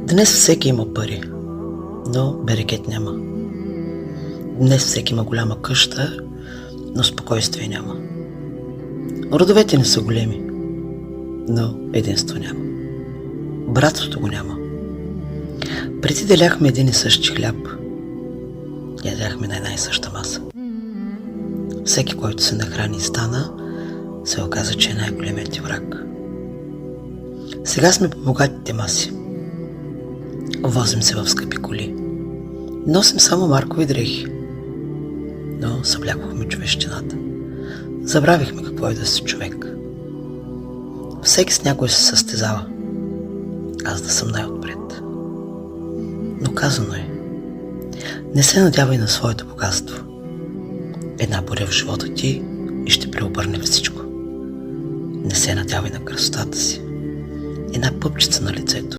Днес всеки има пари, но берекет няма. Днес всеки има голяма къща, но спокойствие няма. Родовете не са големи, но единство няма. Братството го няма. Преди деляхме един и същи хляб. Ядяхме на една и съща маса. Всеки, който се нахрани и стана, се оказа, че е най-големият ти враг. Сега сме по богатите маси. Возим се в скъпи коли. Носим само маркови дрехи. Но съблякохме човещината. Забравихме какво е да си човек. Всеки с някой се състезава. Аз да съм най-отпред. Но казано е: не се надявай на своето богатство. Една буря в живота ти и ще преобърне всичко. Не се надявай на красотата си. Една пъпчица на лицето